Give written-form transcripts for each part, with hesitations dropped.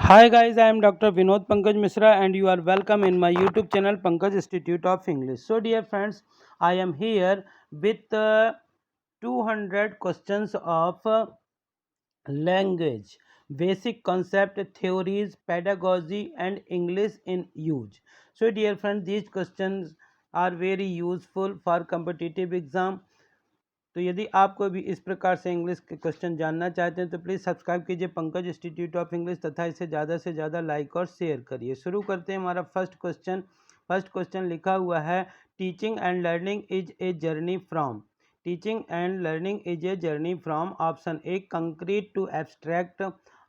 Hi guys, I am Dr. Vinod Pankaj Misra and you are welcome in my YouTube channel Pankaj Institute of English. So dear friends, I am here with 200 questions of language, basic concept, theories, pedagogy and English in use. So dear friends, these questions are very useful for competitive exam. तो यदि आपको भी इस प्रकार से English के question जानना चाहते हैं तो प्लीज़ सब्सक्राइब कीजिए पंकज इंस्टीट्यूट ऑफ इंग्लिश तथा इसे ज़्यादा से ज़्यादा लाइक और शेयर करिए। शुरू करते हैं हमारा फर्स्ट क्वेश्चन लिखा हुआ है teaching and learning is a journey from. Teaching and learning is a journey from option A concrete to abstract,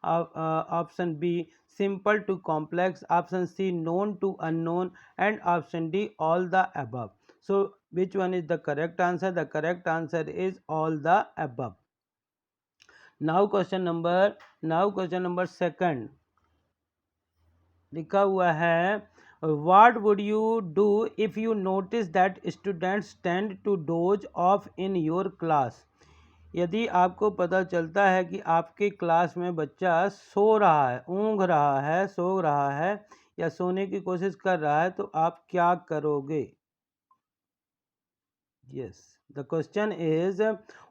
option B simple to complex, option C known to unknown and option D all the above. So which one is the correct answer? The correct answer is all the above. Now question number second लिखा हुआ है what would you do if you notice that students tend to doze off in your class? यदि आपको पता चलता है कि आपके क्लास में बच्चा सो रहा है, ऊँघ रहा है, सो रहा है या सोने की कोशिश कर रहा है तो आप क्या करोगे? Yes, the question is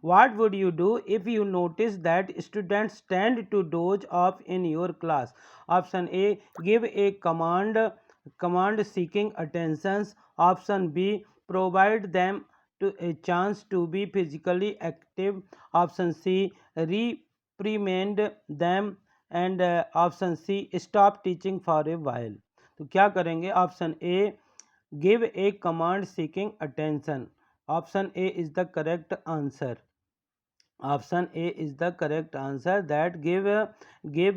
what would you do if you notice that students tend to doze off in your class? Option A, give a command seeking attentions. Option B, provide them to a chance to be physically active. Option C, reprimand them. And option C, stop teaching for a while. तो क्या करेंगे? Option A, give a command seeking attention. Option A is the correct answer. Option A is the correct answer, that give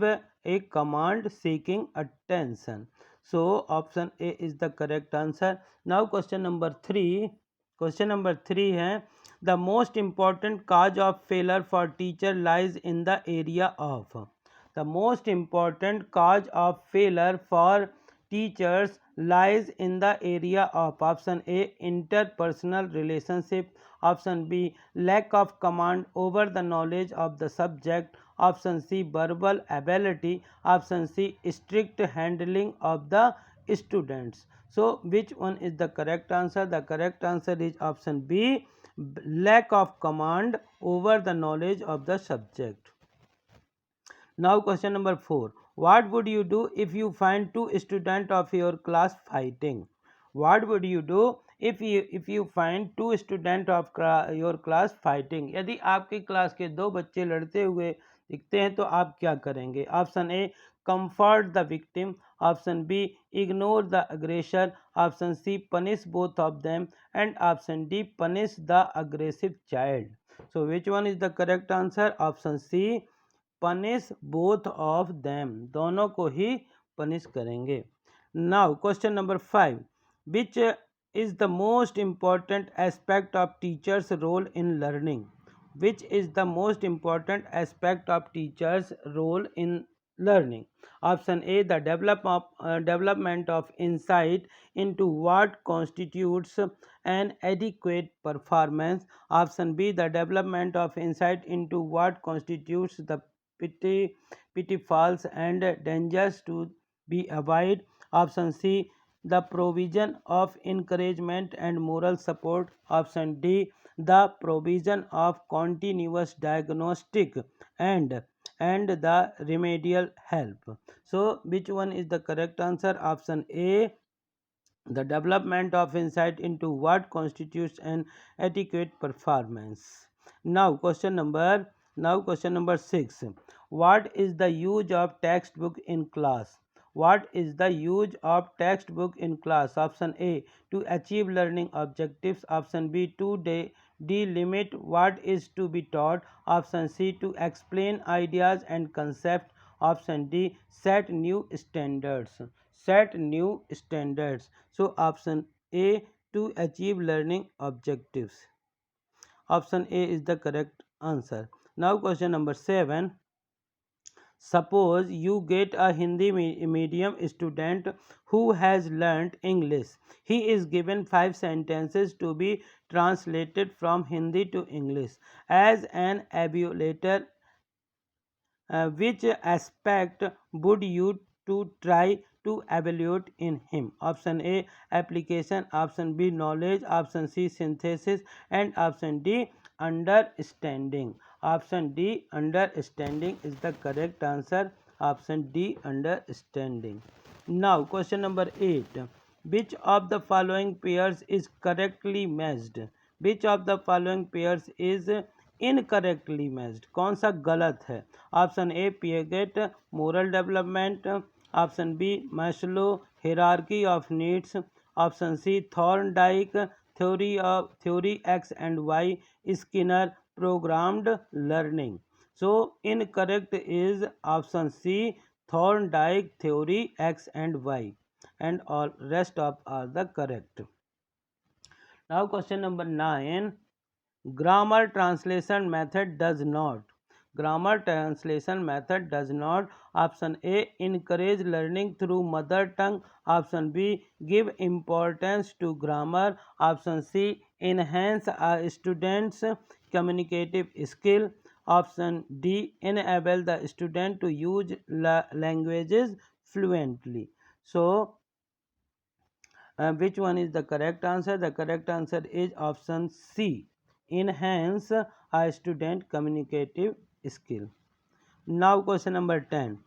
a command seeking attention. So option A is the correct answer. Now question number 3. Question number 3 है the most important cause of failure for teacher lies in the area of. The most important cause of failure for teachers lies in the area of. Option A, interpersonal relationship. Option B, lack of command over the knowledge of the subject. Option C, verbal ability. Option C, strict handling of the students. So which one is the correct answer? The correct answer is option B, lack of command over the knowledge of the subject. Now question number 4. What would you do if you find two students of your class fighting? What would you do if you find two students of your class fighting? यदि आपकी class के दो बच्चे लड़ते हुए दिखते हैं तो आप क्या करेंगे? Option A, comfort the victim. Option B, ignore the aggressor. Option C, punish both of them. And option D, punish the aggressive child. So which one is the correct answer? Option C, punish both of them. दोनों को ही punish करेंगे. Now question number 5. Which is the most important aspect of teacher's role in learning? Which is the most important aspect of teacher's role in learning? Option A, the development of insight into what constitutes an adequate performance. Option B, the development of insight into what constitutes the pitfalls and dangers to be avoided. Option C, the provision of encouragement and moral support. Option D, the provision of continuous diagnostic and the remedial help. So which one is the correct answer? Option A, the development of insight into what constitutes an adequate performance. Now question number 6. What is the use of textbook in class? What is the use of textbook in class? Option A, to achieve learning objectives. Option B, to delimit what is to be taught. Option C, to explain ideas and concepts. Option D, set new standards. Set new standards. So option A, to achieve learning objectives. Option A is the correct answer. Now question number 7. Suppose you get a Hindi medium student who has learnt English. He is given 5 sentences to be translated from Hindi to English. As an evaluator which aspect would you to try to evaluate in him? Option A, application. Option B, knowledge. Option C, synthesis. And option D, understanding. Option D, understanding is the correct answer. Option D, understanding. Now, question number 8. Which of the following pairs is correctly matched? Which of the following pairs is incorrectly matched? कौन सा गलत है? Option A Piaget moral development, option B Maslow hierarchy of needs, option C Thorndike theory X and Y, Skinner programmed learning. So incorrect is option C Thorndike theory X and Y, and all rest of are the correct. Now question number 9. Grammar translation method does not. Grammar translation method does not. Option A, encourage learning through mother tongue. Option B, give importance to grammar. Option C, enhance a student's communicative skill. Option D, enable the student to use languages fluently. So which one is the correct answer? The correct answer is option C, enhance a student communicative skill. Now question number 10.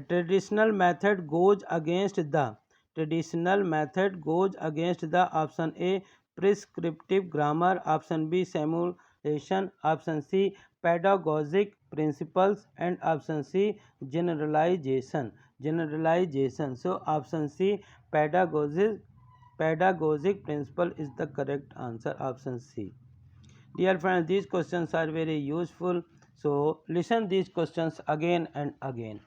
Traditional method goes against the. Traditional method goes against the. Option A, prescriptive grammar. Option B, simulation. Option C, pedagogic principles. And option C, generalization. Generalization. So option C, pedagogic principle is the correct answer. Option C. Dear friends, these questions are very useful. So listen these questions again and again.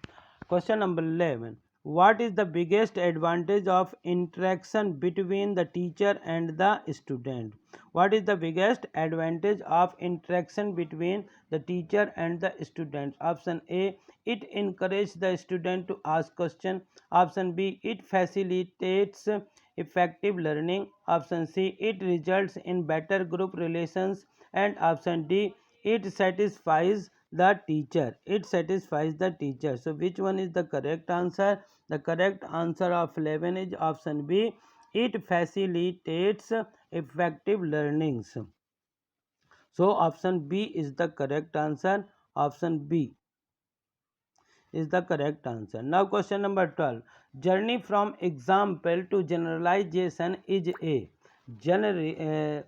Question number 11. What is the biggest advantage of interaction between the teacher and the student? What is the biggest advantage of interaction between the teacher and the student? Option A, it encourages the student to ask questions. Option B, it facilitates effective learning. Option C, it results in better group relations. And option D, it satisfies the teacher. It satisfies the teacher. So which one is the correct answer? The correct answer of 11 is option B, it facilitates effective learnings. So option B is the correct answer. Option B is the correct answer. Now question number 12. Journey from example to generalization is a journey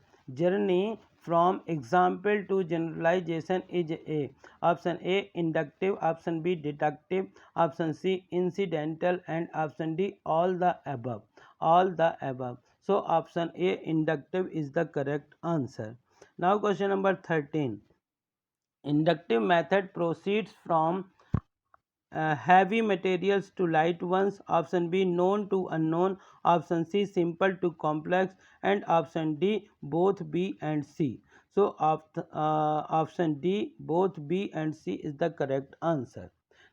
from example to generalization is a. Option A, inductive. Option B, deductive. Option C, incidental. And option D, all the above. All the above. So option A, inductive is the correct answer. Now question number 13. Inductive method proceeds from heavy materials to light ones. Option B, known to unknown. Option C, simple to complex. And option D, both B and C. So option D, both B and C is the correct answer.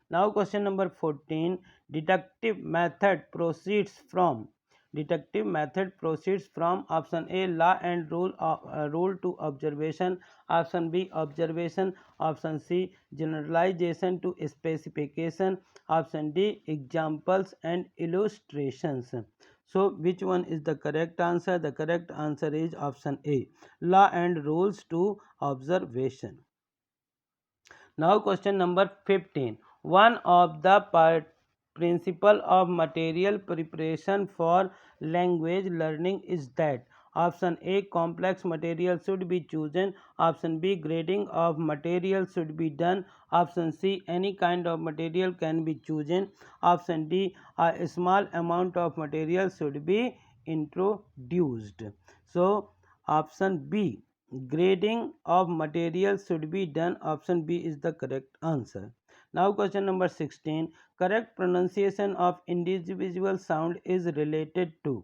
Now question number 14. Deductive method proceeds from. Deductive method proceeds from option A, law and rule to observation. Option B, observation. Option C, generalization to specification. Option D, examples and illustrations. So which one is the correct answer? The correct answer is option A, law and rules to observation. Now question number 15. One of the principle of material preparation for language learning is that option A, complex material should be chosen. Option B, grading of material should be done. Option C, any kind of material can be chosen. Option D, a small amount of material should be introduced. So option B, grading of materials should be done. Option B is the correct answer. Now question number 16. Correct pronunciation of individual sound is related to.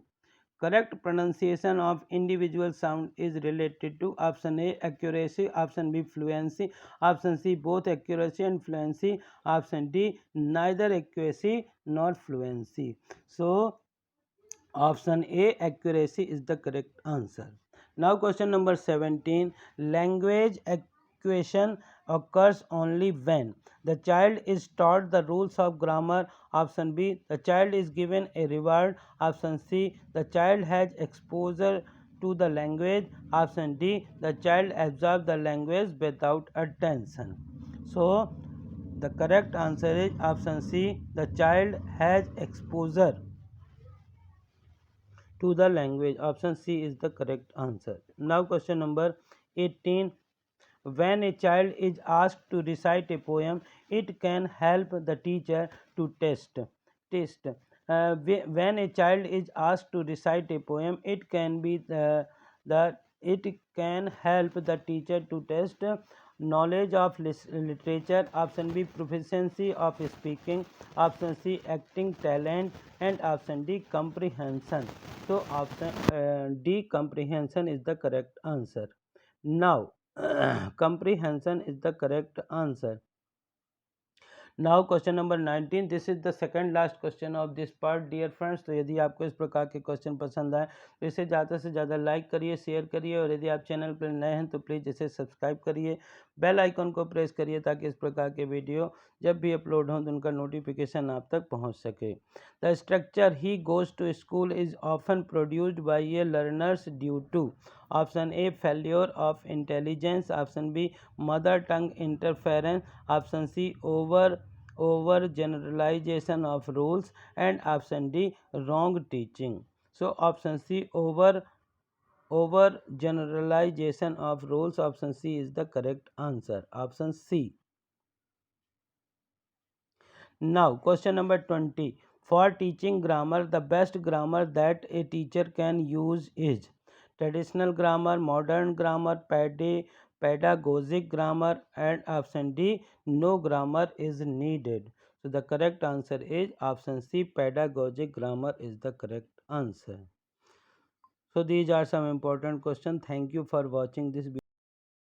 Correct pronunciation of individual sound is related to option A, accuracy. Option B, fluency. Option C, both accuracy and fluency. Option D, neither accuracy nor fluency. So option A, accuracy is the correct answer. Now question number 17. Language equation occurs only when the child is taught the rules of grammar. Option B, the child is given a reward. Option C, the child has exposure to the language. Option D, the child absorbs the language without attention. So the correct answer is option C, the child has exposure to the language. Option C is the correct answer. Now question number 18. When a child is asked to recite a poem, it can help the teacher to test. When a child is asked to recite a poem, it can be the it can help the teacher to test knowledge of literature. Option B, proficiency of speaking. Option C, acting talent. And option D, comprehension. So option D, comprehension is the correct answer. Now comprehension is the correct answer. Now question number 19, this is the second last question of this part dear friends. तो यदि आपको इस प्रकार के question पसंद आए तो इसे ज़्यादा से ज़्यादा लाइक करिए, शेयर करिए, और यदि आप चैनल पर नए हैं तो प्लीज़ इसे सब्सक्राइब करिए, बेल आइकन को प्रेस करिए ताकि इस प्रकार के वीडियो जब भी अपलोड हों तो उनका नोटिफिकेशन आप तक पहुँच सके। The structure he goes to school is often produced by a learners due to option A failure of intelligence, option B mother tongue interference, option C over generalization of rules, and option D wrong teaching. So option C over generalization of rules. Option C is the correct answer. Option C. Now question number 20. For teaching grammar, the best grammar that a teacher can use is traditional grammar, modern grammar, pedagogic grammar, and option D no grammar is needed. So the correct answer is option C, pedagogic grammar is the correct answer. So these are some important questions. Thank you for watching this video.